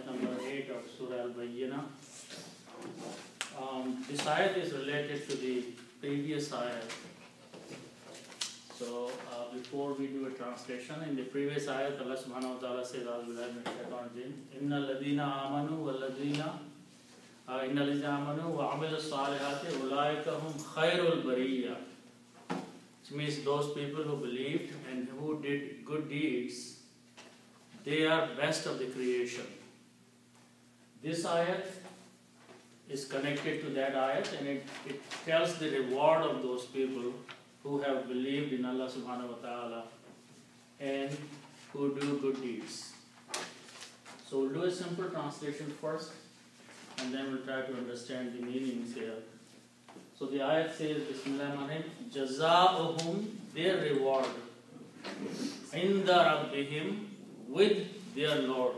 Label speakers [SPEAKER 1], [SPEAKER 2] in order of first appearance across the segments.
[SPEAKER 1] ayat number 8 of Surah AlBayyana. This ayat is related to the previous ayat. So before we do a translation, in the previous ayat, Allah subhanahu wa ta'ala says, Inna ladina amanu wa ladina Inna ladina amanu wa amilu salihati ulaika hum khairul bariyya. Which means those people who believed and who did good deeds, they are best of the creation. This ayat is connected to that ayat, and it tells the reward of those people who have believed in Allah subhanahu wa ta'ala and who do good deeds. So we'll do a simple translation first, and then we'll try to understand the meanings here. So the ayat says, Bismillahirrahmanirrahim, Jaza'uhum, their reward, Inda Rabbihim, with their Lord.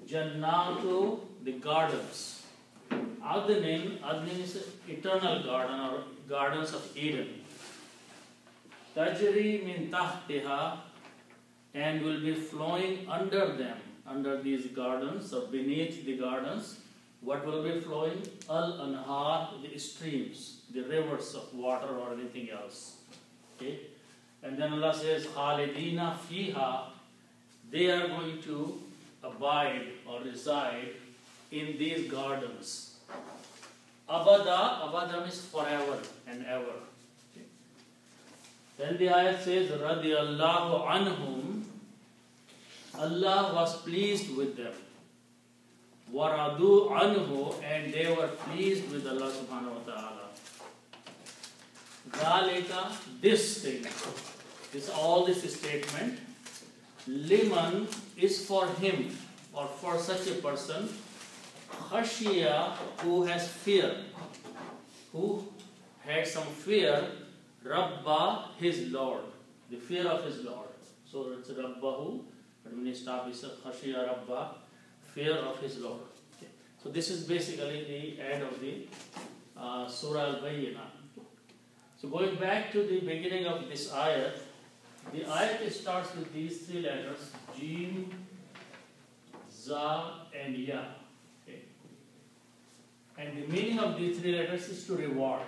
[SPEAKER 1] Jannatu, the gardens. Adnin is eternal garden or gardens of Eden. Tajri min tahtiha, and will be flowing under them, under these gardens or beneath the gardens. What will be flowing? Al-Anhar, the streams, the rivers of water or anything else. Okay? And then Allah says, Khalidina fiha, they are going to abide or reside in these gardens. Abada means forever and ever. Okay? Then the ayat says, Radiyallahu anhum, Allah was pleased with them. Waradu anhu, and they were pleased with Allah subhanahu wa ta'ala. Dhalika, this thing, this statement, liman is for him or for such a person, khashiya, who has fear, who had some fear, Rabba, his Lord, the fear of his Lord. So it's Rabbahu, but when you stop, it's khashiya Rabba, fear of his Lord. Okay. So this is basically the end of the Surah AlBayyana. So going back to the beginning of this ayat, the ayat starts with these three letters, Jim, Za and Ya. Okay. And the meaning of these three letters is to reward.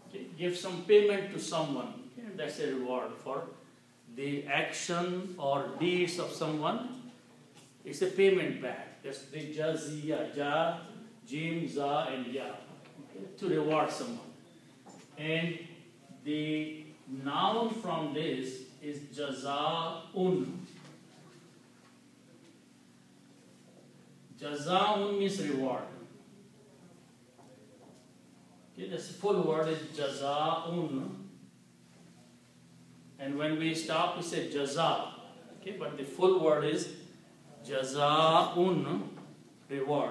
[SPEAKER 1] Okay. Give some payment to someone. Okay. And that's a reward for the action or deeds of someone. It's a payment back. That's the Jaziyya, Ja, Jim, Za and Ya. Okay. To reward someone. And the noun from this is Jaza'un. Jaza'un means reward. Okay, the full word is Jaza'un. And when we stop, we say Jaza. Okay, but the full word is Jaza'un, reward.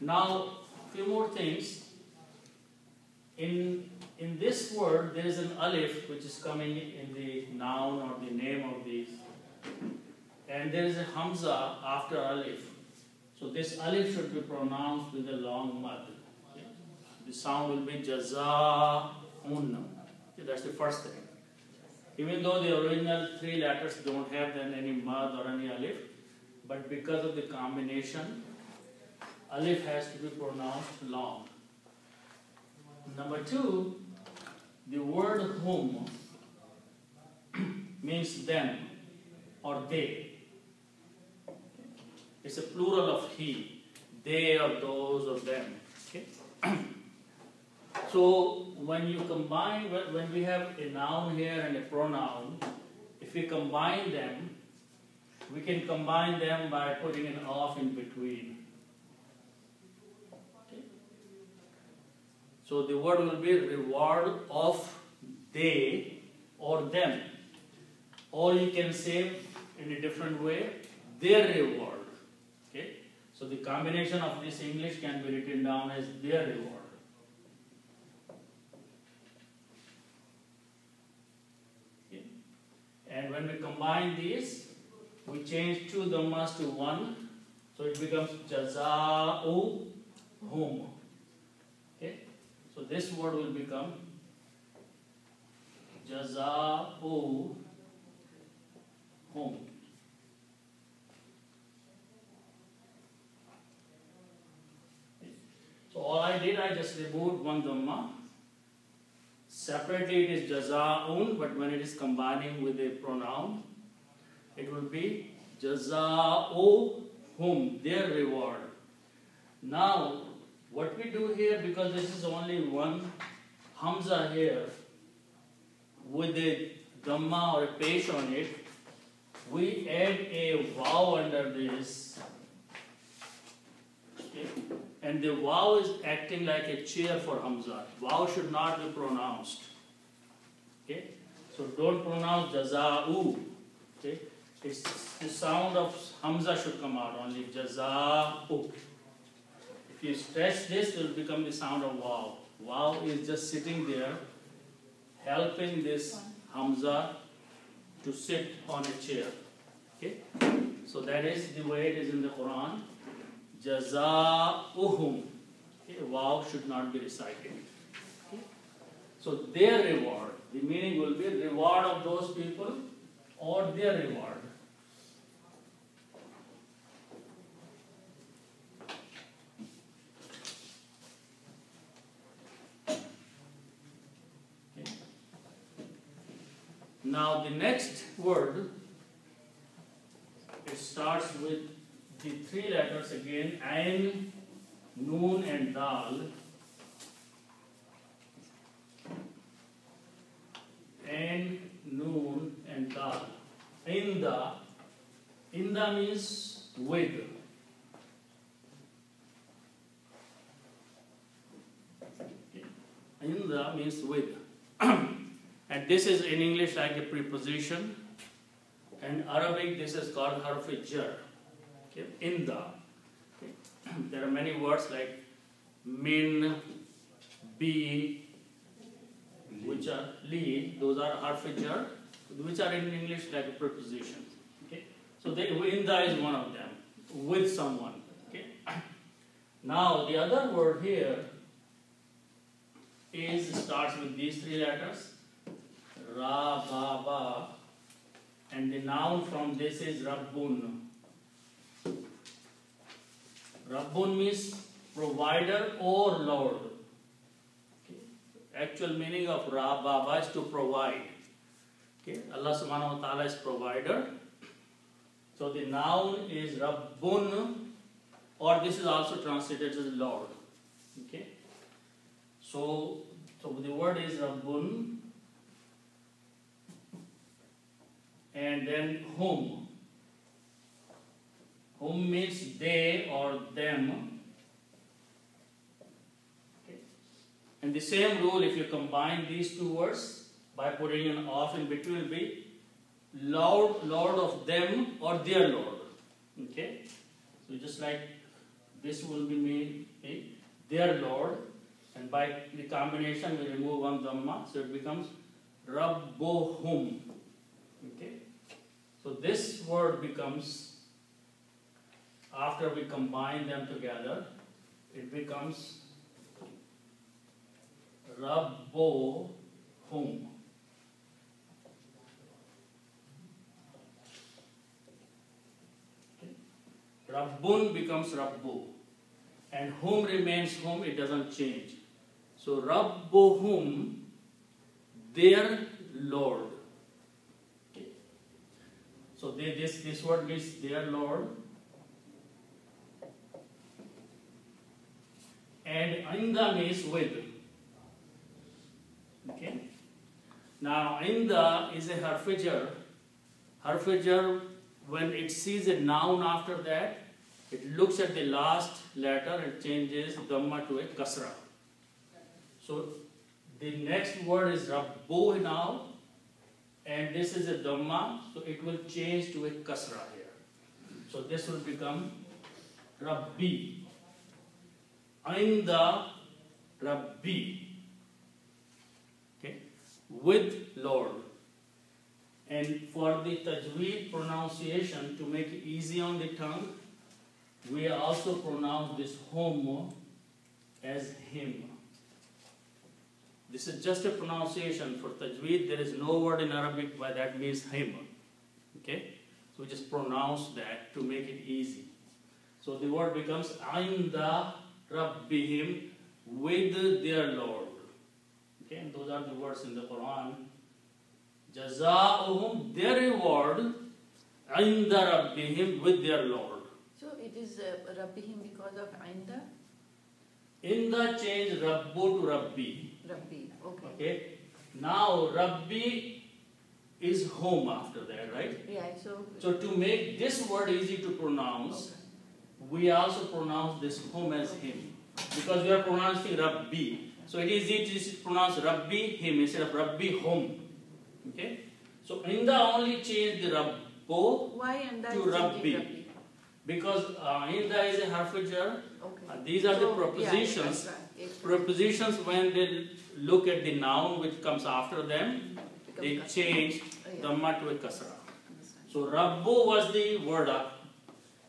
[SPEAKER 1] Now, a few more things. In this word, there is an alif which is coming in the noun or the name of these. And there is a hamza after alif. So this alif should be pronounced with a long mad. Okay? The sound will be Jaza'un. Okay, that's the first thing. Even though the original three letters don't have then any mad or any alif, but because of the combination, alif has to be pronounced long. Number two, the word whom means them or they. It's a plural of he, they or those or them. Okay? So when you combine, when we have a noun here and a pronoun, if we combine them, we can combine them by putting an of in between. So the word will be reward of they or them. Or you can say in a different way, their reward. Okay? So the combination of this English can be written down as their reward. Okay? And when we combine these, we change two dhammas to one. So it becomes Jaza'u hum. Okay? So this word will become Jaza'u hum. So all I did, I just removed one dhamma. Separately it is jaza'un, but when it is combining with a pronoun, it will be jaza'uhum, their reward. Now, what we do here, because this is only one hamza here, with a dhamma or a pesh on it, we add a waw under this. Okay. And the waw is acting like a chair for hamza. Waw should not be pronounced. Okay? So don't pronounce jaza'u. Okay? It's, the sound of hamza should come out only, jaza'u. If you stretch this, it will become the sound of waw. Waw is just sitting there, helping this hamza to sit on a chair. Okay? So that is the way it is in the Quran. Jaza'uhum. Okay? Waw should not be recited. Okay? So their reward, the meaning will be reward of those people or their reward. Now the next word, it starts with the three letters again, ain, noon and dal. Ain, noon and dal. Inda means with. Inda means with. And this is in English like a preposition. And Arabic, this is called harf-jar. Okay? Inda. Okay? There are many words like min, bi, which are li. Those are harf-jar, which are in English like a preposition. Okay? So inda is one of them, with someone. Okay? Now the other word here starts with these three letters. Ra, ba, ba, and the noun from this is Rabbun. Rabbun means provider or Lord. Okay. Actual meaning of Ra, ba, ba is to provide. Okay. Allah subhanahu wa ta'ala is provider. So the noun is Rabbun, or this is also translated as Lord. Okay. So the word is Rabbun. And then whom. Whom means they or them. Okay. And the same rule, if you combine these two words by putting an off in between, will be Lord of them or their Lord. Okay. So just like this will be made their Lord, and by the combination we remove one dhamma, so it becomes Rabbuhum. Okay. So this word becomes, after we combine them together, it becomes Rabbuhum. Okay. Rabbun becomes Rabbu, and whom remains whom, it doesn't change. So Rabbuhum, their Lord. So this word means their Lord. And Inda means with. Okay. Now Inda is a harf-jar. Harf-jar, when it sees a noun after that, it looks at the last letter and changes dhamma to a kasra. So the next word is Rabbu now. And this is a dhamma, so it will change to a kasra here. So this will become Rabbi. Inda Rabbi. Okay? With Lord. And for the tajweed pronunciation, to make it easy on the tongue, we also pronounce this hum as him. This is just a pronunciation. For tajweed, there is no word in Arabic by that means him. Okay? So we just pronounce that to make it easy. So the word becomes Inda Rabbihim, with their Lord. Okay, and those are the words in the Quran. Jazaohum, their reward, Inda Rabbihim, with their Lord.
[SPEAKER 2] So it is Rabbihim because of Inda?
[SPEAKER 1] Inda changed Rabbu to Rabbi.
[SPEAKER 2] Rabbi, okay.
[SPEAKER 1] Okay. Now Rabbi is home after that, right?
[SPEAKER 2] Yeah,
[SPEAKER 1] so to make this word easy to pronounce, we also pronounce this home as him. Because we are pronouncing Rabbi. So it is easy to pronounce Rabbi him instead of Rabbi home. Okay? So Inda only changed the Rabbo to Rabbi. Because Inda is a harf jar.
[SPEAKER 2] Okay.
[SPEAKER 1] These are the prepositions.
[SPEAKER 2] Yeah, right.
[SPEAKER 1] Prepositions, when they look at the noun which comes after them, they change Dhamma to a kasra. So Rabbo was the word up.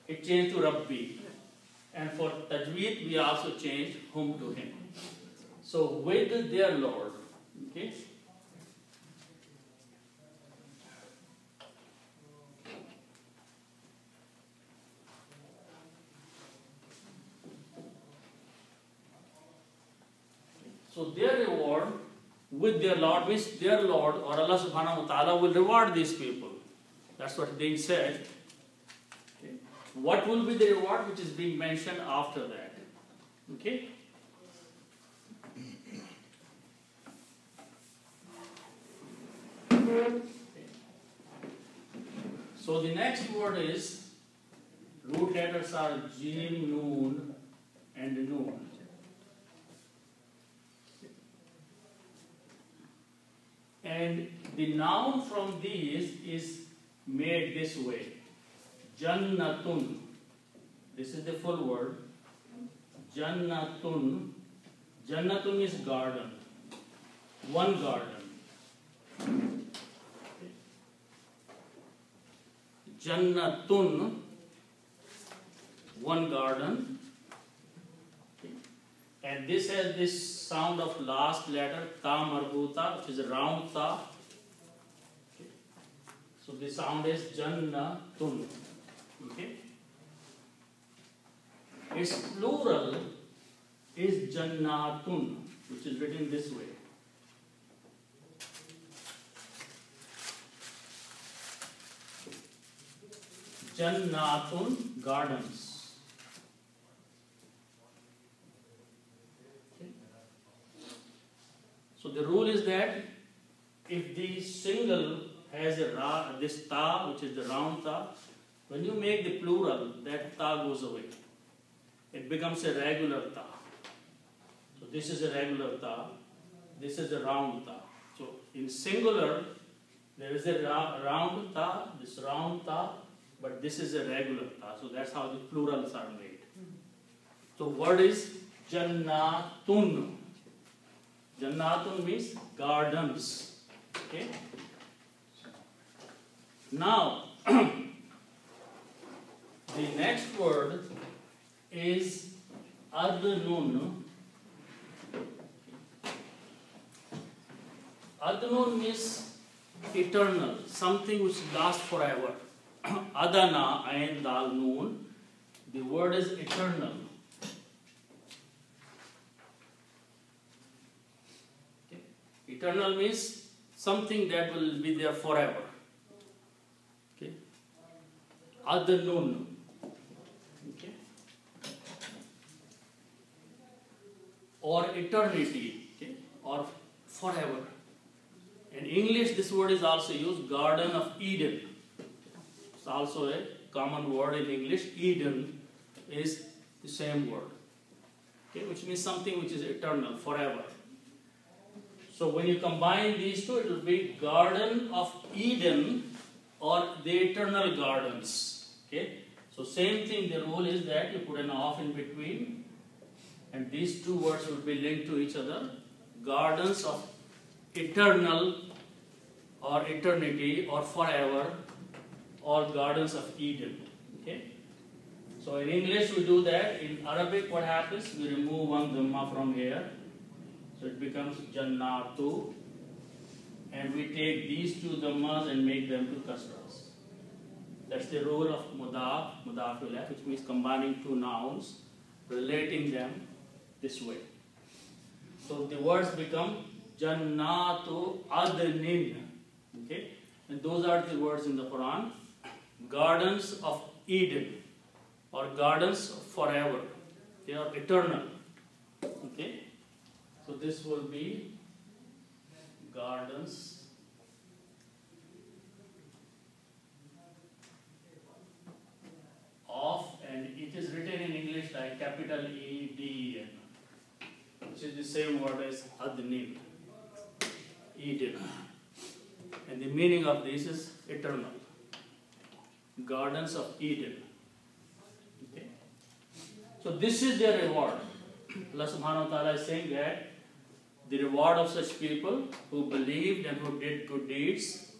[SPEAKER 1] It changed to Rabbi. And for Tajweed, we also changed hum to him. So with their Lord. Okay. So their reward with their Lord means their Lord or Allah subhanahu wa ta'ala will reward these people. That's what being said. Okay. What will be the reward which is being mentioned after that? Okay. So the next word is, root letters are Jim, Noon and Noon. And the noun from these is made this way. Jannatun. This is the full word. Jannatun. Jannatun is garden. One garden. Jannatun. One garden. And this has this sound of last letter, ta marbuta, which is a round ta. Okay. So the sound is jannatun. Okay. Its plural is jannatun, which is written this way. Jannatun, gardens. So the rule is that if the single has a this ta, which is the round ta, when you make the plural, that ta goes away. It becomes a regular ta. So this is a regular ta, this is a round ta. So in singular, there is a round ta, this round ta, but this is a regular ta. So that's how the plurals are made. So word is jannatun. Jannatun means gardens. Okay. Now, the next word is adnun. Adnun means eternal, something which lasts forever. Adana, ayn, dal, noon. The word is eternal. Okay. Eternal means something that will be there forever. Okay. Adnun. Okay. Or eternity. Okay. Or forever. In English, this word is also used, Garden of Eden. It's also a common word in English. Eden is the same word, okay, which means something which is eternal, forever. So when you combine these two, it will be Garden of Eden or the eternal gardens. Okay. So same thing, the rule is that you put an off in between, and these two words will be linked to each other. Gardens of eternal or eternity or forever, or gardens of Eden. Okay. So in English we do that. In Arabic what happens? We remove one dhamma from here. So it becomes Jannatu. And we take these two dhammas and make them to kasras. That's the rule of mudaf, mudaf ilayh, which means combining two nouns, relating them this way. So the words become Jannatu Adnin. Okay? And those are the words in the Quran. Gardens of Eden or gardens forever. They are eternal. Okay? So this will be gardens of, and it is written in English like capital E-D-E-N, which is the same word as Adnin, Eden. And the meaning of this is eternal. Gardens of Eden. Okay? So this is their reward. Allah subhanahu wa ta'ala is saying that the reward of such people who believed and who did good deeds,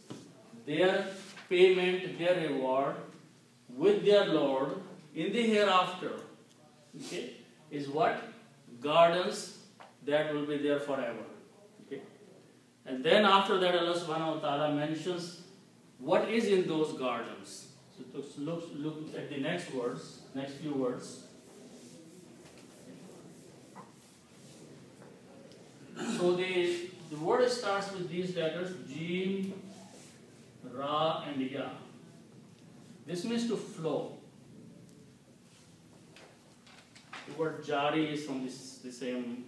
[SPEAKER 1] their payment, their reward with their Lord in the hereafter, okay, is what? Gardens that will be there forever. Okay? And then after that Allah subhanahu wa ta'ala mentions what is in those gardens. So look at the next words, next few words. So the word starts with these letters, Jim, Ra and Ya. This means to flow. The word Jari is from the same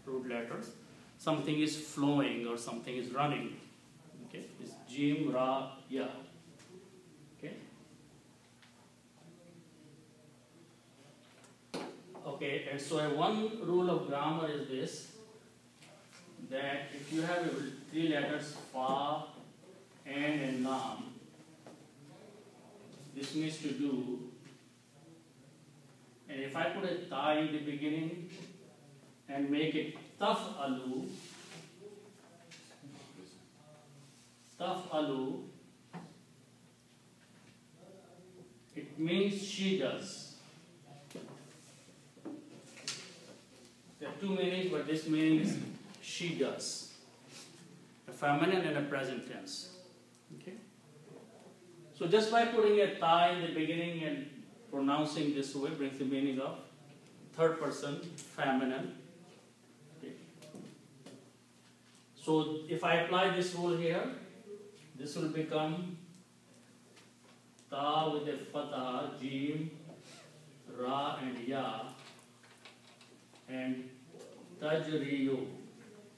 [SPEAKER 1] root letters. Something is flowing or something is running. Okay, it's Jim, Ra, Ya. Okay. Okay, and so one rule of grammar is this, that if you have three letters Fa, and Nam, this means to do, and if I put a ta in the beginning and make it taf'alu, it means she does. There are two meanings, but this meaning is she does. A feminine and a present tense. Okay? So just by putting a ta in the beginning and pronouncing this way brings the meaning of third person, feminine. Okay? So if I apply this rule here, this will become ta with a fatha, jim, ra and ya, and tajriyu.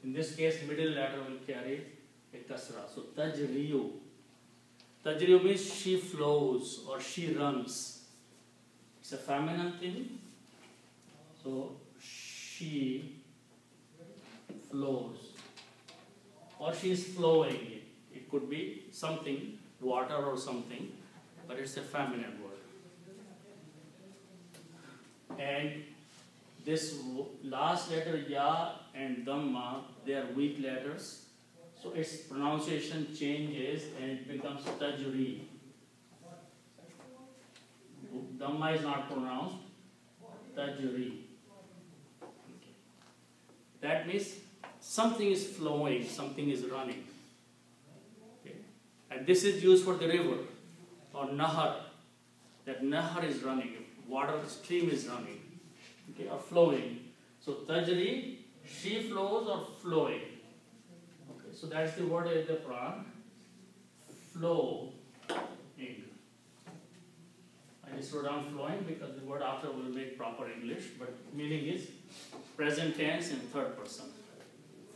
[SPEAKER 1] In this case, middle letter will carry a kasra. So tajriyu. Tajriyu means she flows or she runs. It's a feminine thing. So she flows. Or she is flowing. It could be something, water or something, but it's a feminine word. And this last letter ya and dhamma, they are weak letters. So its pronunciation changes and it becomes tajri. Dhamma is not pronounced, tajri. Okay. That means something is flowing, something is running. Okay. And this is used for the river or nahar. That nahar is running, water stream is running, okay, or flowing. So tajri, she flows or flowing. Okay, so that's the word in the Quran, flowing. I just wrote down flowing because the word after will make proper English, but meaning is present tense in third person.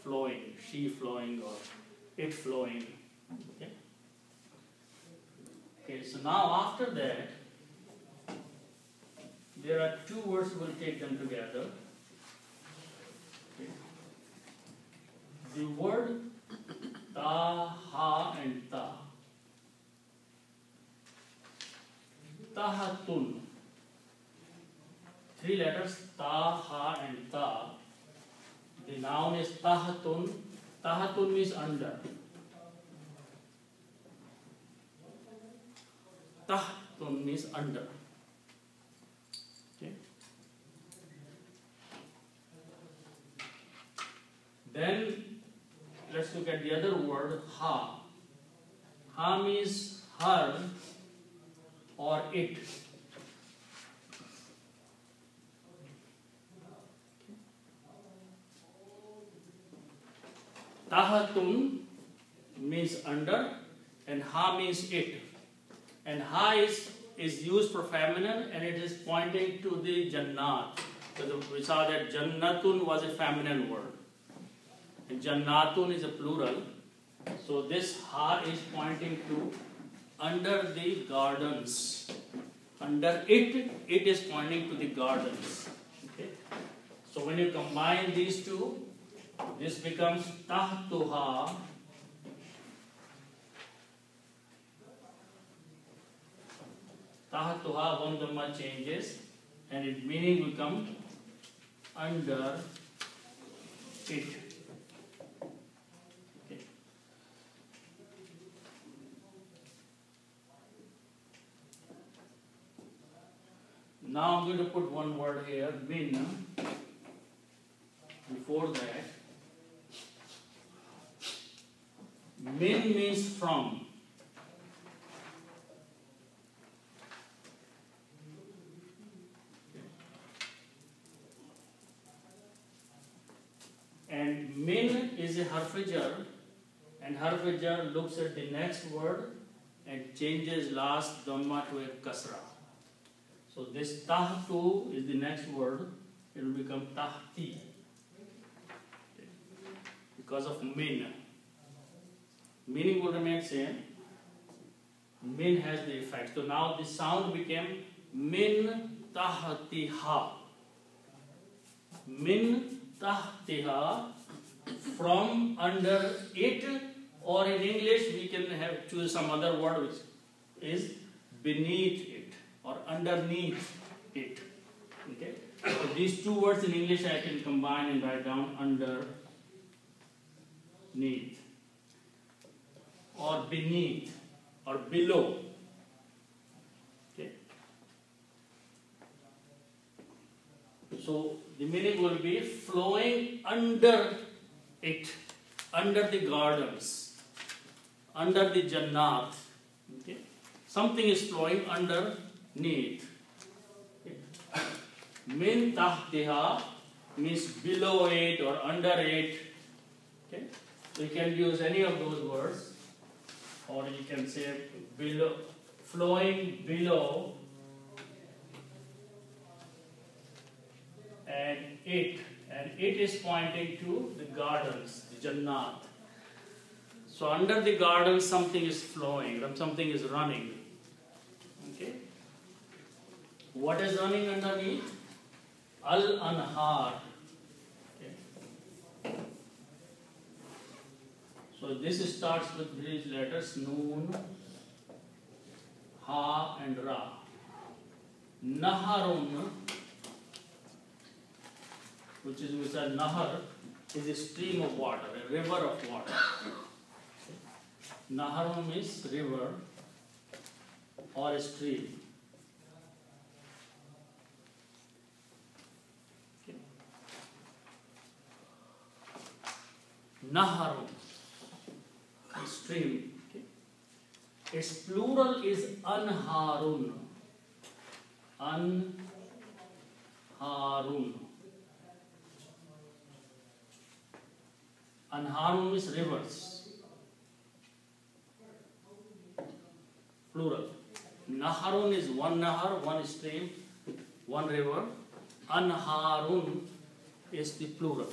[SPEAKER 1] Flowing, she flowing or it flowing. Okay. Okay, so now after that, there are two words, we'll take them together. Okay. The word ta, ha and ta. Tahatun. Three letters, ta, ha and ta. The noun is tahatun. Tahatun means under. Tahtun means under. Okay. Then let's look at the other word, ha. Ha means her or it. Tahatun means under, and ha means it. And ha is used for feminine, and it is pointing to the Jannat. So we saw that Jannatun was a feminine word. And Jannatun is a plural. So this ha is pointing to under the gardens. Under it is pointing to the gardens. Okay? So when you combine these two, this becomes tahtuha. Tahtuha, one dhamma changes, and its meaning becomes under it. Okay. Now I'm going to put one word here, min. Before that, min means from. And min is a harf-jar, and harf-jar looks at the next word and changes last dhamma to a kasra. So this tahtu is the next word, it will become tahti because of min. Meaning will remain same. Min has the effect. So now the sound became min tahtiha. Min tahtiha, from under it, or in English we can choose some other word which is beneath it or underneath it. Okay? So these two words in English I can combine and write down underneath or beneath or below. Okay? So the meaning will be flowing under it, under the gardens, under the Jannat. Okay? Something is flowing underneath. Okay? Min tahtiha means below it or under it. Okay? So you can use any of those words, or you can say below, flowing below, and it is pointing to the gardens, the Jannat. So under the gardens something is flowing, something is running. Okay? What is running underneath? Al-Anhar. Okay? So this starts with these letters Noon, Ha and Ra. Naharun, which is a nahar, is a stream of water, a river of water. Naharun means river or a stream. Okay. Naharun, a stream. Okay. Its plural is anharun. Anharun. Anharun means rivers. Plural. Naharun is one nahar, one stream, one river. Anharun is the plural.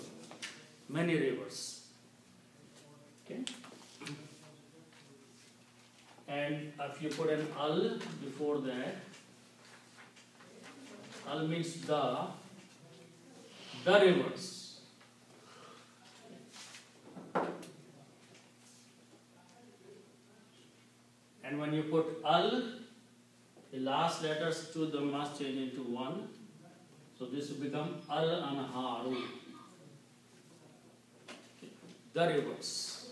[SPEAKER 1] Many rivers. Okay? And if you put an al before that, al means the rivers. And when you put al, the last letters to them must change into one. So this will become al-anharu. The rivers.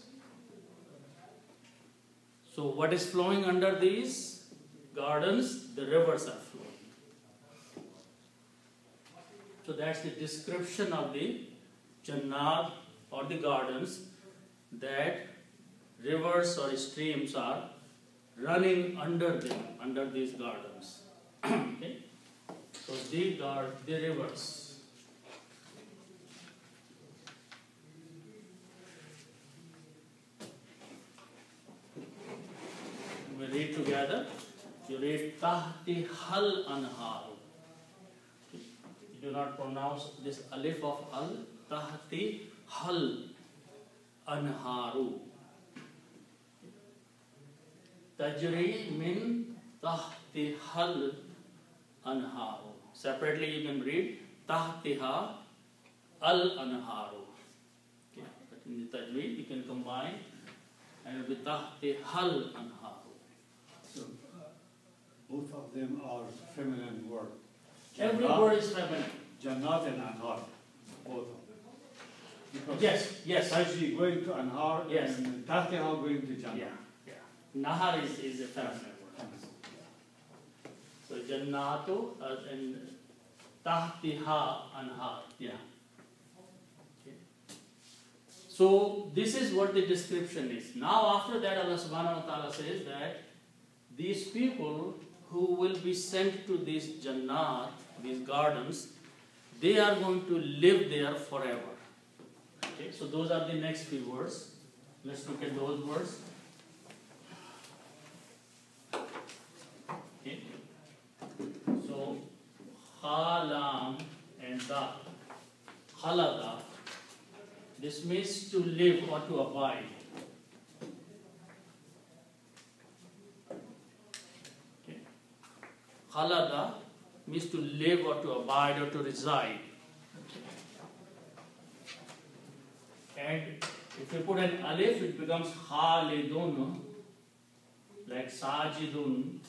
[SPEAKER 1] So what is flowing under these gardens? The rivers are flowing. So that's the description of the Jannat or the gardens, that rivers or streams are running under them, under these gardens. Okay? So these are the rivers. We read together. You read tahti hal anharu. You do not pronounce this alif of al. Tahti hal anharu. Tajri min tahti hal anharu. Separately you can read tahtiha al anharu. Okay. But in the tajweed you can combine and it will be tahti hal anharu.
[SPEAKER 3] So both of them are feminine word.
[SPEAKER 1] Every word is feminine.
[SPEAKER 3] Jannat and Anhar, both of them. Because
[SPEAKER 1] Yes.
[SPEAKER 3] Tajri going to Anhar
[SPEAKER 1] Yes.
[SPEAKER 3] and Tahtiha going to Jannat.
[SPEAKER 1] Yeah. Nahar is a feminine word. So Jannatu and Tahtiha Anhar. Yeah. Okay. So this is what the description is. Now after that Allah subhanahu wa ta'ala says that these people who will be sent to these Jannat, these gardens, they are going to live there forever. Okay, so those are the next few words. Let's look at those words. Okay. So khalam and da, khalada, this means to live or to abide. Okay. Khalada means to live or to abide or to reside. And if you put an alif, it becomes khalidun, like sajidun,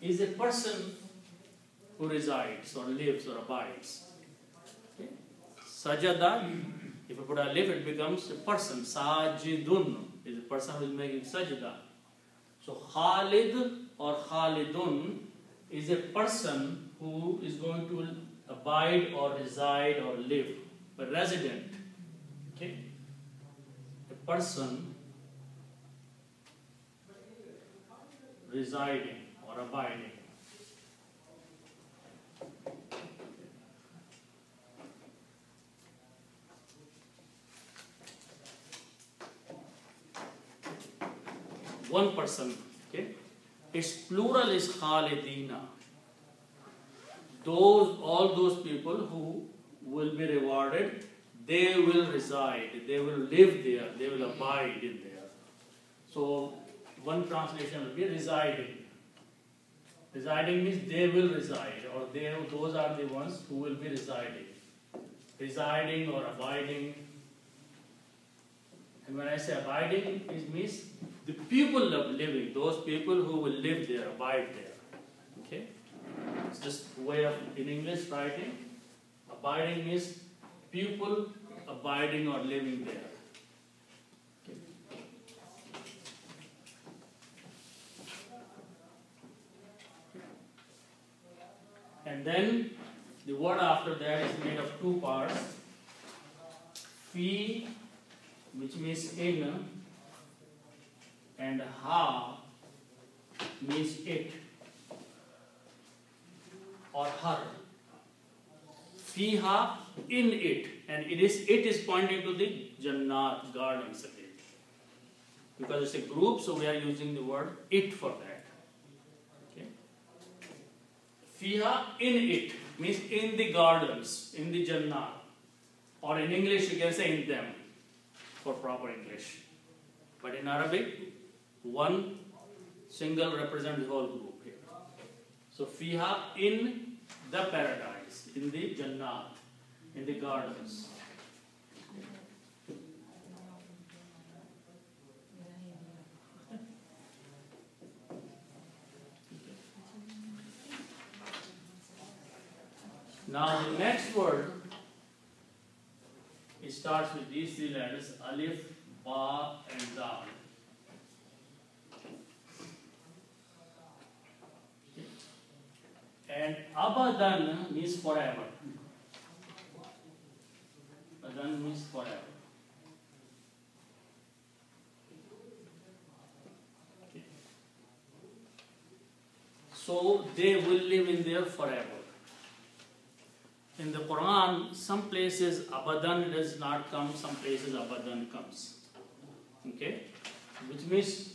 [SPEAKER 1] is a person who resides or lives or abides. Okay. Sajada, if you put an alif, it becomes a person. Sajidun is a person who is making sajda. So khalid or khalidun is a person who is going to abide or reside or live, a resident. Okay? A person residing or abiding. One person. Okay? Its plural is khalidina. All those people who will be rewarded, they will reside, they will live there, they will abide in there. So one translation will be residing. Residing means they will reside, or those are the ones who will be residing. Residing or abiding. And when I say abiding, it means the people of living, those people who will live there, abide there. Okay? It's just a way of, in English writing, abiding means people abiding or living there. Okay. And then the word after that is made of two parts. Fi, which means in, and ha means it or her. Fiha, in it, and it is pointing to the Jannat gardens again. Because it's a group, so we are using the word it for that. Okay. Fiha, in it, means in the gardens, in the Jannat. Or in English you can say in them, for proper English. But in Arabic, one single represents the whole group here. So fiha, in the paradise, in the Jannat, in the gardens. Now the next word, it starts with these three letters, alif, ba, and dal. And abadan means forever. Abadan means forever. Okay. So they will live in there forever. In the Quran, some places abadan does not come, some places abadan comes. Okay? Which means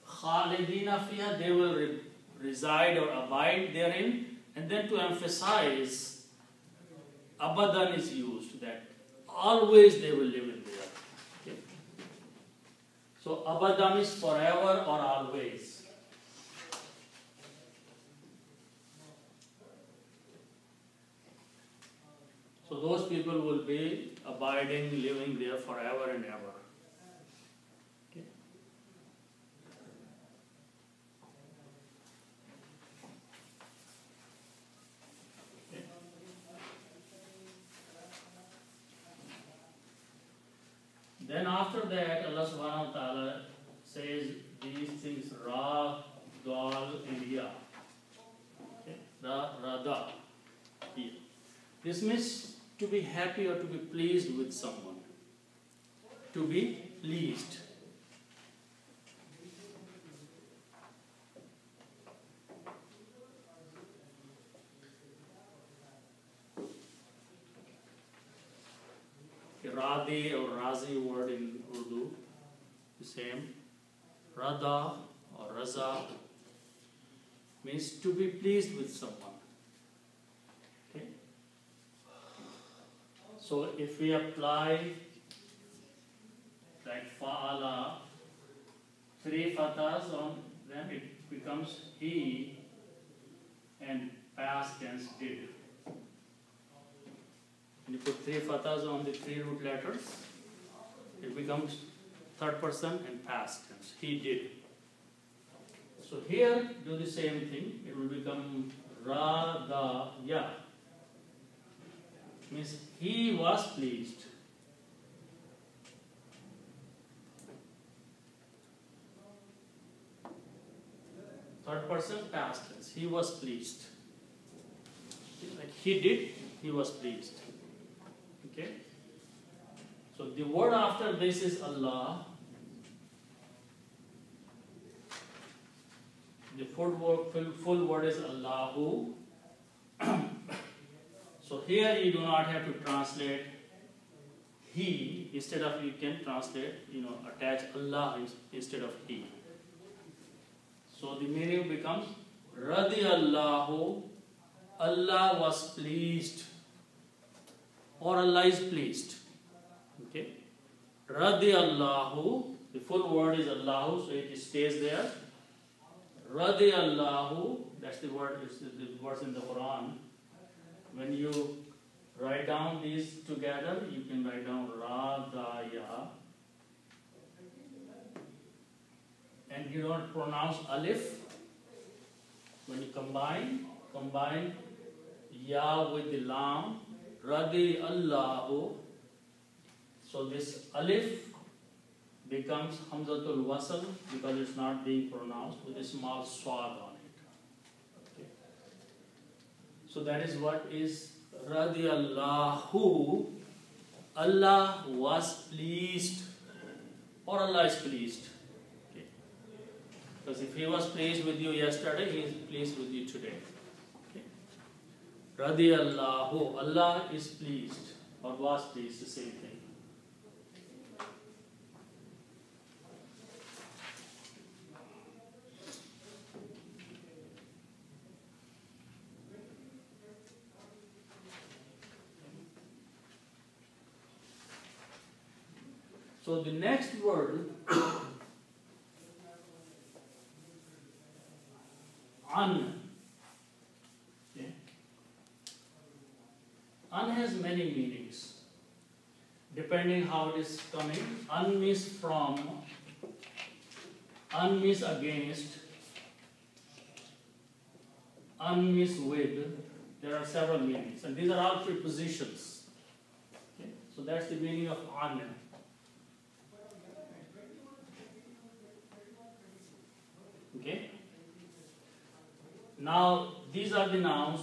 [SPEAKER 1] khalidina fiha, they will reside or abide therein. And then to emphasize, abadan is used, that always they will live in there. Okay? So abadan is forever or always. So those people will be abiding, living there forever and ever. Okay. Okay. Then after that, Allah subhanahu wa ta'ala says these things, Ra, Dal, and Ya. Okay. Ra, Rada. Here. This means to be happy or to be pleased with someone. To be pleased. Radi or Razi word in Urdu, the same. Rada or Raza means to be pleased with someone. Okay? So if we apply like fa'ala, 3 fathas on them, it becomes he, and past tense did. When you put 3 fathas on the 3 root letters, it becomes third person and past tense. He did. So here, do the same thing. It will become ra, da, ya. Means he was pleased. Third person past tense. He was pleased. Like he did, he was pleased. Okay? So the word after this is Allah. The full word is Allahu. So here you do not have to translate he. Instead of, you can translate, attach Allah instead of he. So the meaning becomes Radiyallahu, Allah was pleased, or Allah is pleased. Okay? Radiyallahu, the full word is Allahu, so it stays there. Radiyallahu, that's the word, the words in the Quran. When you write down these together, you can write down Radaya. And you don't pronounce alif. When you combine ya with the lam, Radi Allahu. So this alif becomes Hamzatul Wasl because it's not being pronounced with a small swad on it. Okay. So that is what is Radi Allahu. Allah was pleased, or Allah is pleased. Because if he was pleased with you yesterday, he is pleased with you today. Okay. Radiyallahu, Allah is pleased, or was pleased, the same thing. So the next word an. Okay. An has many meanings, depending how it is coming. An means from, an means against, an means with. There are several meanings, and these are all prepositions. Okay. So that's the meaning of an. Okay. Now, these are the nouns,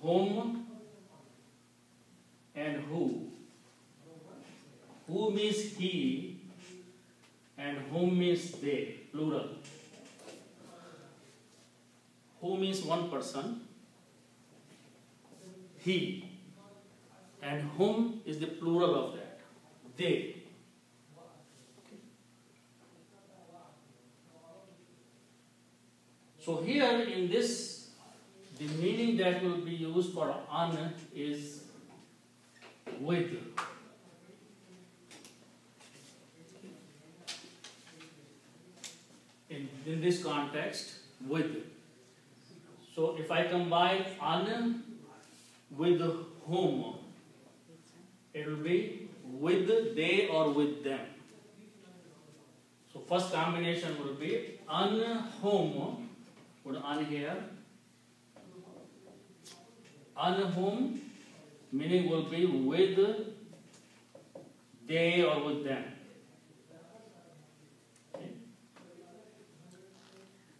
[SPEAKER 1] whom and who. Who means he, and whom means they, plural. who means one person, he, and whom is the plural of that, they. So here in this, the meaning that will be used for an is with. In this context, with. So if I combine an with whom, it will be with they or with them. So first combination will be an whom, put an here. An whom meaning will be with they or with them. Okay.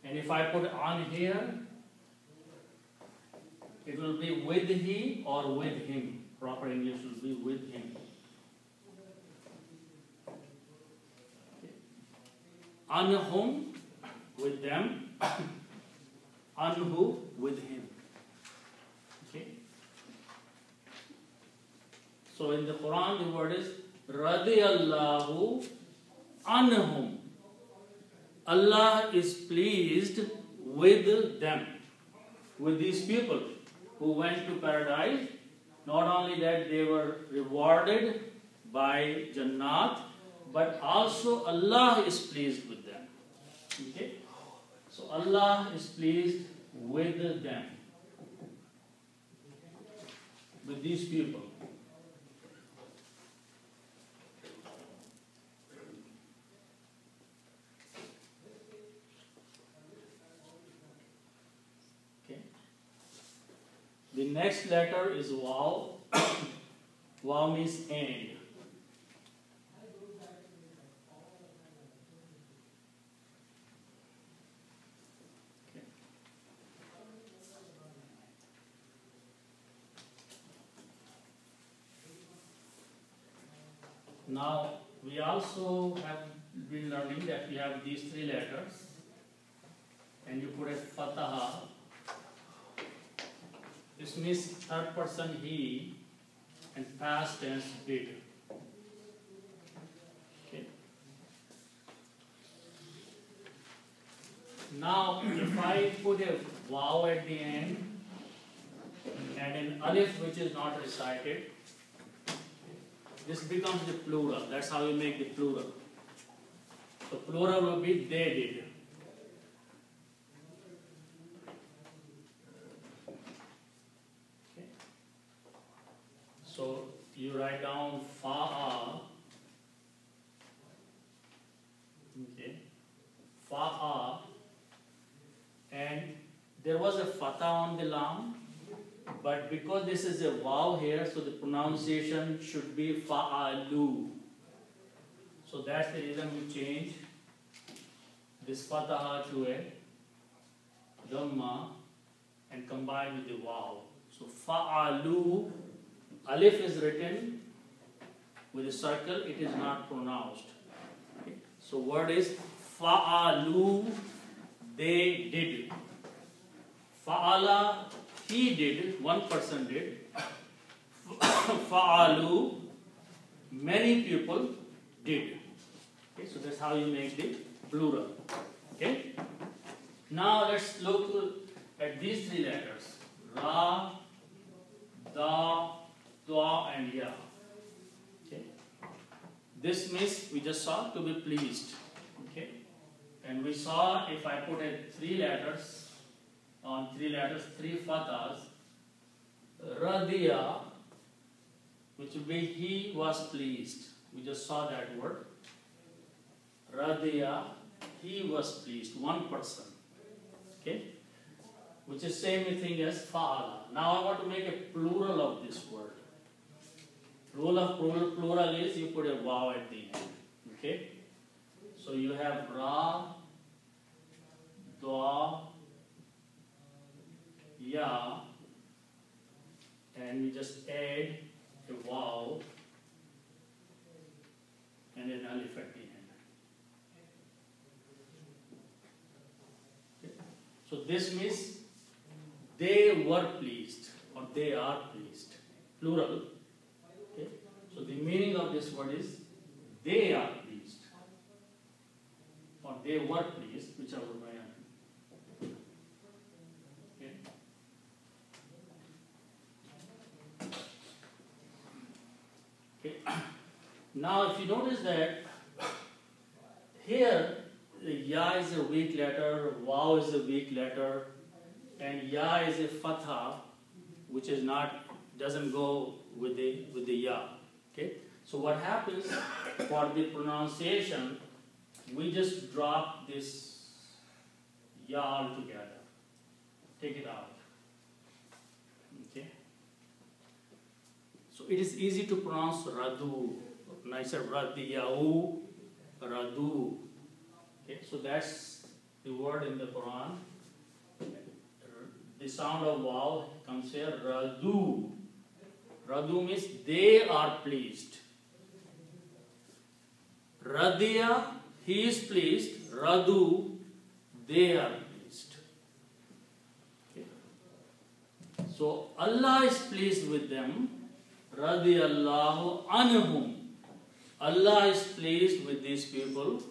[SPEAKER 1] And if I put on here, it will be with he or with him. Proper English will be with him. Okay. On whom, with them. On who, with him. Okay. So in the Quran, the word is radiyallahu anhum. Allah is pleased with them, with these people who went to paradise. Not only that they were rewarded by Jannat, but also Allah is pleased with them. Okay? So Allah is pleased with them, with these people. The next letter is Waw. Waw means and. Okay. Now, we also have been learning that we have these three letters, and you put a fataha. This means third person he and past tense did. Okay. Now, if I put a waw at the end and an alif which is not recited, this becomes the plural. That's how you make the plural. So plural will be they did. So you write down fa'a, okay, fa'a, and there was a fatha on the lam, but because this is a waw here, so the pronunciation should be fa'alu. So that's the reason we change this fatha to a dhamma and combine with the waw. So fa'alu. Alif is written with a circle, it is not pronounced. Okay. So word is fa'alu, they did. Fa'ala, he did, one person did. Fa'alu, many people did. Okay, so that's how you make the plural. Okay. Now let's look at these three letters. Ra, Da, Dua and Ya. Okay. This means we just saw to be pleased. Okay. And we saw if I put a three letters, three fathas, Radiya, which will be he was pleased. We just saw that word. Radiya, he was pleased, one person. Okay. Which is same thing as fa'ala. Now I want to make a plural of this word. Rule of plural is you put a waw at the end. Okay? So you have Ra, Dua, Ya, and we just add a waw and an alif at the end. Okay? So this means they were pleased or they are pleased. Plural. Okay. So the meaning of this word is they are pleased or they were pleased, whichever way. Okay. Okay. Now if you notice that here the ya is a weak letter, waw is a weak letter, and ya is a fatha, which is not, doesn't go with the ya. Okay? So what happens for the pronunciation, we just drop this ya altogether. Take it out. Okay? So it is easy to pronounce radu. Nicer radiyau, radu. Okay, so that's the word in the Quran. The sound of waw comes here, radu. Radu means they are pleased. Radiya, he is pleased. Radu, they are pleased. Okay. So Allah is pleased with them. Radiyallahu anhum. Allah is pleased with these people.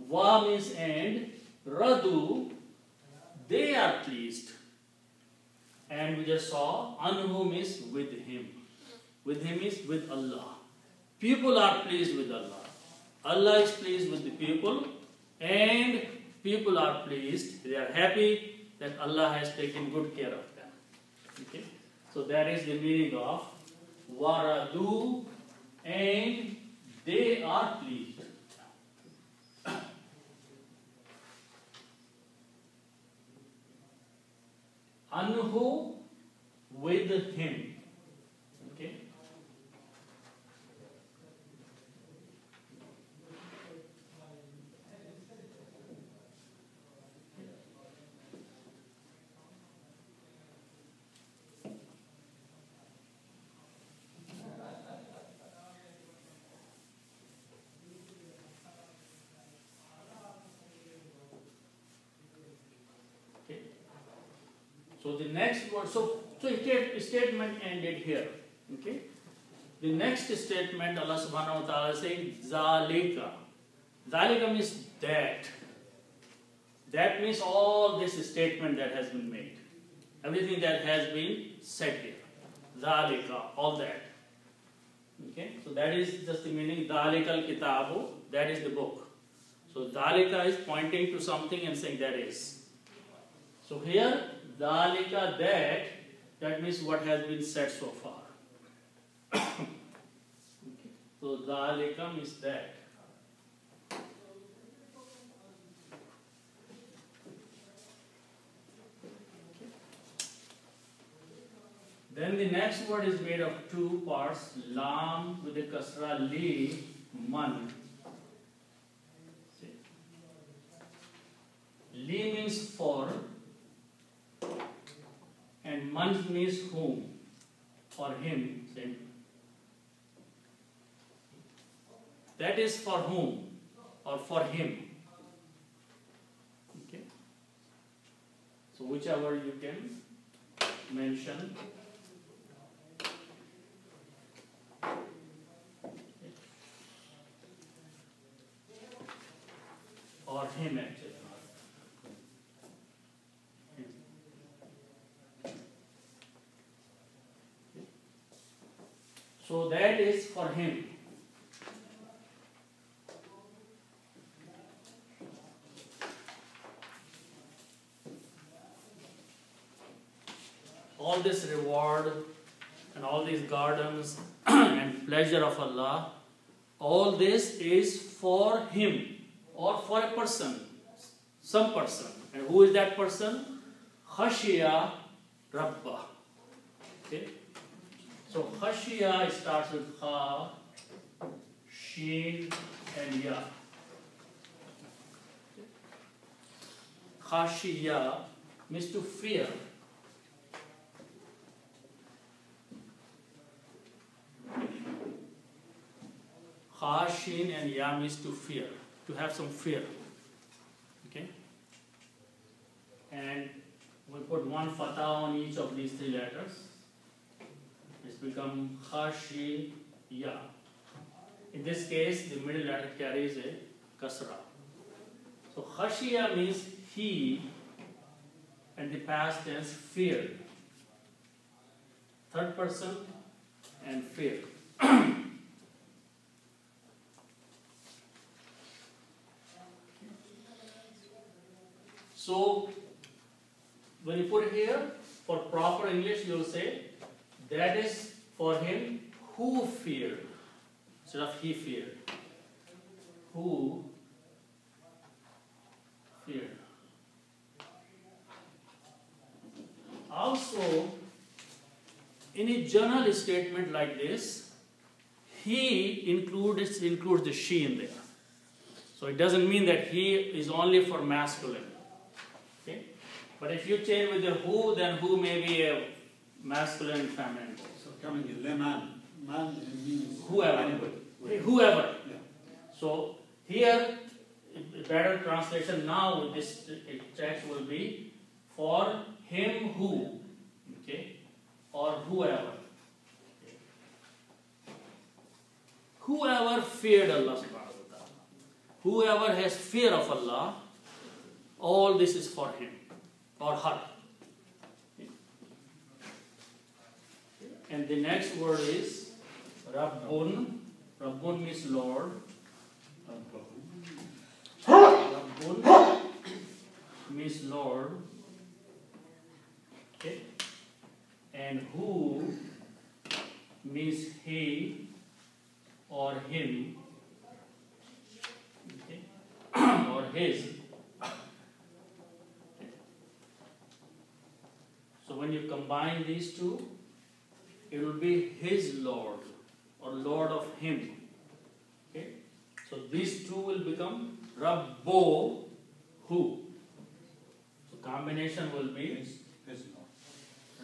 [SPEAKER 1] Wa means and. Radu, they are pleased. And we just saw anhum is with him. With him is with Allah. People are pleased with Allah. Allah is pleased with the people, and people are pleased. They are happy that Allah has taken good care of them. Okay? So that is the meaning of waradu, and they are pleased. Anhu, with him. Okay? So the next word, so statement ended here. Okay. The next statement, Allah subhanahu wa ta'ala is saying, Zalika. Zalika means that. That means all this statement that has been made. Everything that has been said here. Zalika, all that. Okay. So that is just the meaning. Zalika al-kitabu, that is the book. So Zalika is pointing to something and saying that is. So here, Zalika, that means what has been said so far. Okay. So Zalika means that. Then the next word is made of two parts, lam with a kasra, li, man. See. Li means for, and man means whom, or him. Same. That is for whom, or for him. Okay. So whichever you can mention. Or him actually. So that is for him. All this reward and all these gardens and pleasure of Allah, all this is for him or for a person, some person. And who is that person? Khashiya Rabbah. Okay? So Khashiya starts with Kha, Sheen and Ya. Khashiya means to fear. Kha, Sheen and Ya means to fear, to have some fear. Okay? And we put one of these three letters. It's become khashiya. In this case, the middle letter carries a kasra. So khashiya means he, and the past tense feared. Third person and fear. So when you put it here, for proper English, you will say that is for him who feared, instead of he feared. Who feared. Also, in a general statement like this, he includes the she in there. So it doesn't mean that he is only for masculine. Okay? But if you change with the who, then who may be a masculine and feminine.
[SPEAKER 3] So coming in leman, man means
[SPEAKER 1] Whoever.
[SPEAKER 3] anybody.
[SPEAKER 1] Whoever.
[SPEAKER 3] Yeah.
[SPEAKER 1] So here, a better translation now with this text will be for him who, okay, or whoever. Okay. Whoever feared Allah subhanahu wa ta'ala. Whoever has fear of Allah, all this is for him or her. Okay. And the next word is Rabbun. Rabbun means Lord. Rabbun means Lord. Okay. And who means he or him. Okay. Or his. Okay. So when you combine these two, it will be his Lord or Lord of him. Okay. So these two will become Rabbo who. So combination will be
[SPEAKER 3] His Lord.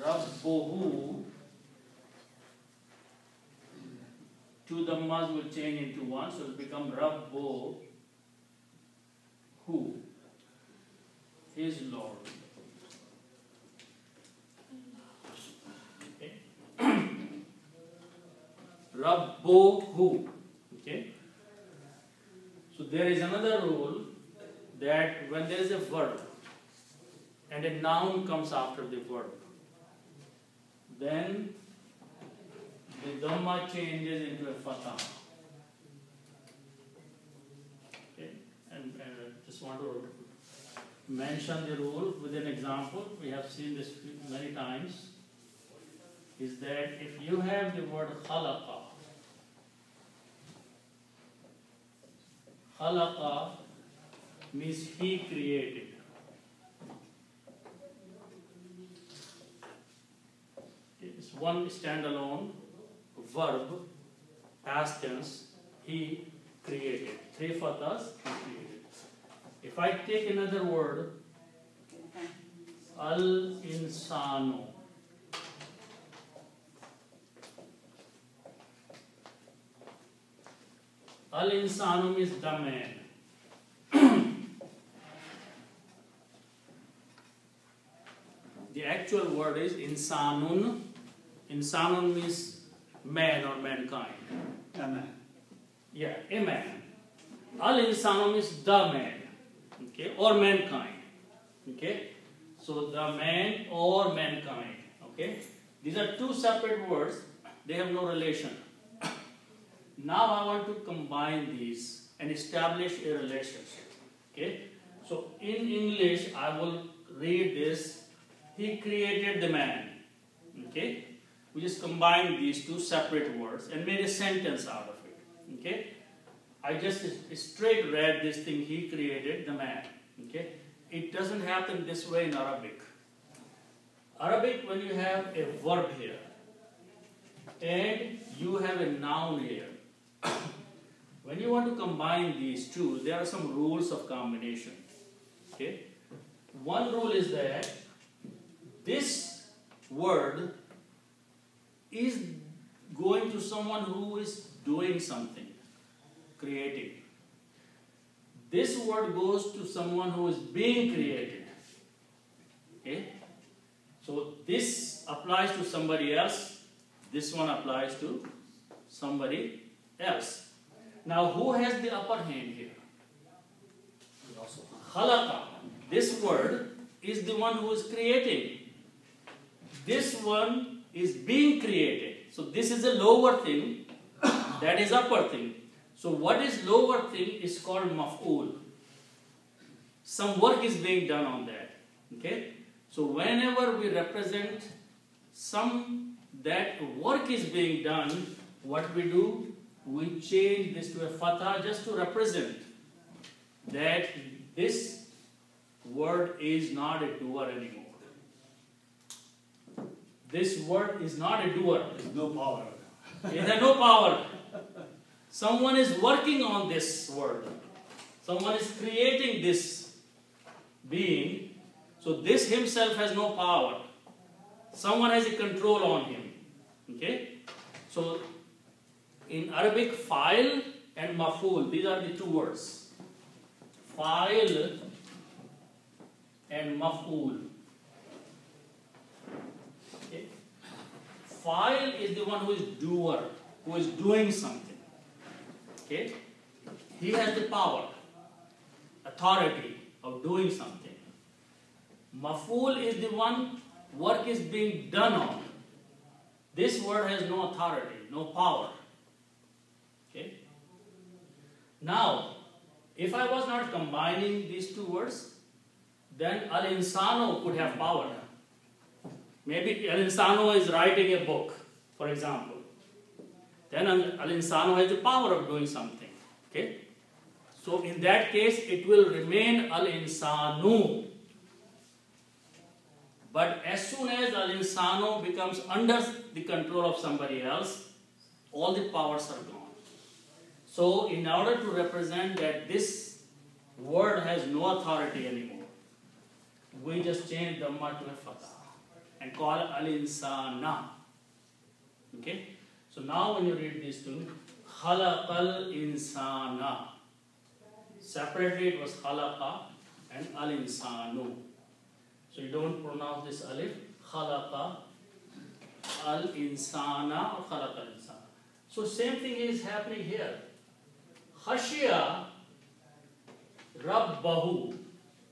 [SPEAKER 1] Rabbohu. Two dhammas will change into one, so it will become Rabbo who. His Lord. Okay. Rabbohu. Okay. So there is another rule that when there is a verb and a noun comes after the verb, then the dhamma changes into a fatha. Okay, and I just want to mention the rule with an example. We have seen this many times. Is that if you have the word khalaqa, khalaqa means he created. It's one standalone verb, past tense, he created. Three fathas, he created. If I take another word, al-insanu, al-insanu means the man. The actual word is insanun. Insanun means man or mankind.
[SPEAKER 3] A man.
[SPEAKER 1] Yeah, a man. Al-insanu means the man. Okay, or mankind. Okay, so the man or mankind. Okay, these are two separate words. They have no relation. Now I want to combine these and establish a relationship. Okay, so in English I will read this. He created the man. Okay, we just combined these two separate words and made a sentence out of it. Okay, I just straight read this thing. He created the man. Okay, it doesn't happen this way in Arabic. Arabic, when you have a verb here and you have a noun here, when you want to combine these two, there are some rules of combination. Okay, one rule is that this word is going to someone who is doing something, creating. This word goes to someone who is being created. Okay? So this applies to somebody else, this one applies to somebody else. Now who has the upper hand here? Khalaqa. This word is the one who is creating. This one is being created. So this is a lower thing, that is upper thing. So what is lower thing is called maf'ul. Some work is being done on that. Okay? So whenever we represent that work is being done, what we do? We change this to a fatha just to represent that this word is not a doer anymore. This word is not a doer.
[SPEAKER 3] There's no power.
[SPEAKER 1] It has no power. Someone is working on this word. Someone is creating this being. So this himself has no power. Someone has a control on him. Okay? So in Arabic, fa'il and maf'ul, these are the two words. Fa'il and maf'ul. Okay? Fa'il is the one who is doer, who is doing something. Okay? He has the power, authority of doing something. Maf'ul is the one work is being done on. This word has no authority, no power. Okay? Now, if I was not combining these two words, then al-insano could have power. Maybe al-insano is writing a book, for example. Then al-insano has the power of doing something. Okay? So in that case, it will remain al-insanu. But as soon as al-insano becomes under the control of somebody else, all the powers are gone. So in order to represent that this word has no authority anymore, we just change dhamma to a fatha and call al-insana. Okay? So now when you read these two, khalaqal insana. Separately it was khalaqa and al-insanu. So you don't pronounce this alif, khalaqa al-insana or khalaqa al-insana. So same thing is happening here. Khashiya rabbahu.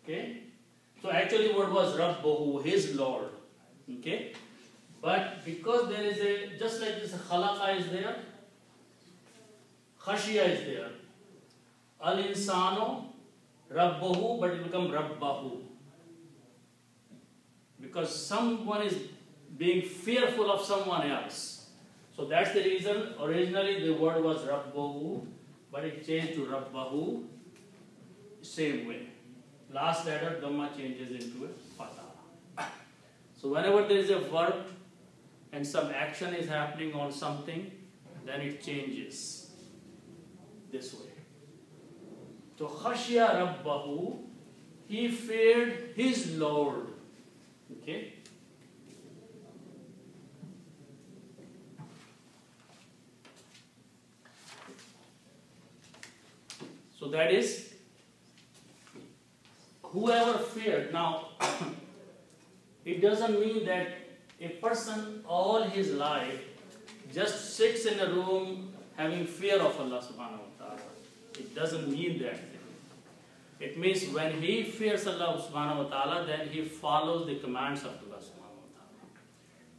[SPEAKER 1] Okay? So actually word was rabbahu, his Lord. Okay? But because there is a, just like this khalaqa is there, khashiya is there. Al-insano rabbahu, but it becomes rabbahu. Because someone is being fearful of someone else. So that's the reason originally the word was rabbahu, but it changed to rabbahu, same way. Last letter dhamma changes into a fatha. So whenever there is a verb and some action is happening on something, then it changes this way. So khashya rabbahu, he feared his Lord. Okay? So that is whoever feared. Now, it doesn't mean that a person all his life just sits in a room having fear of Allah subhanahu wa ta'ala. It doesn't mean that. It means when he fears Allah subhanahu wa ta'ala, then he follows the commands of Allah subhanahu wa ta'ala.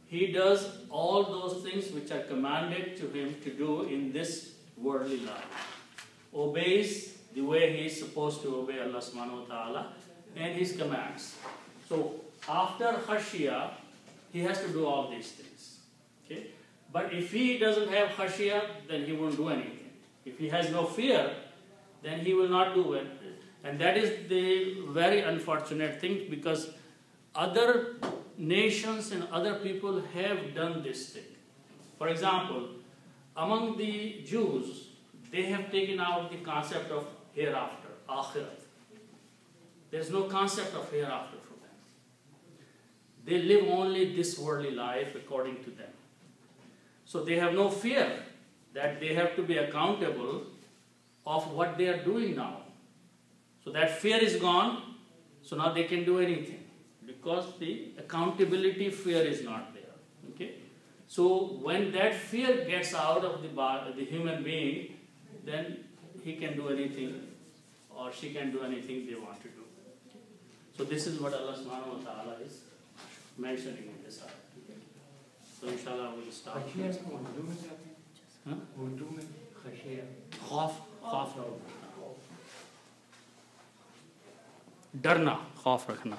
[SPEAKER 1] He does all those things which are commanded to him to do in this worldly life. Obeys the way he is supposed to obey Allah subhanahu wa ta'ala and his commands. So after khashiyah, he has to do all these things. Okay? But if he doesn't have khashiyah, then he won't do anything. If he has no fear, then he will not do it. And that is the very unfortunate thing, because other nations and other people have done this thing. For example, among the Jews, they have taken out the concept of hereafter, akhirat. There is no concept of hereafter for them. They live only this worldly life according to them. So they have no fear that they have to be accountable of what they are doing now. So that fear is gone, so now they can do anything. because the accountability fear is not there. Okay? So when that fear gets out of the human being, then he can do anything or she can do anything they want to do. So this is what Allah subhanahu wa ta'ala is mentioning in this ayah. Okay? So inshallah we'll start. खौफ डरना, खौफ रखना.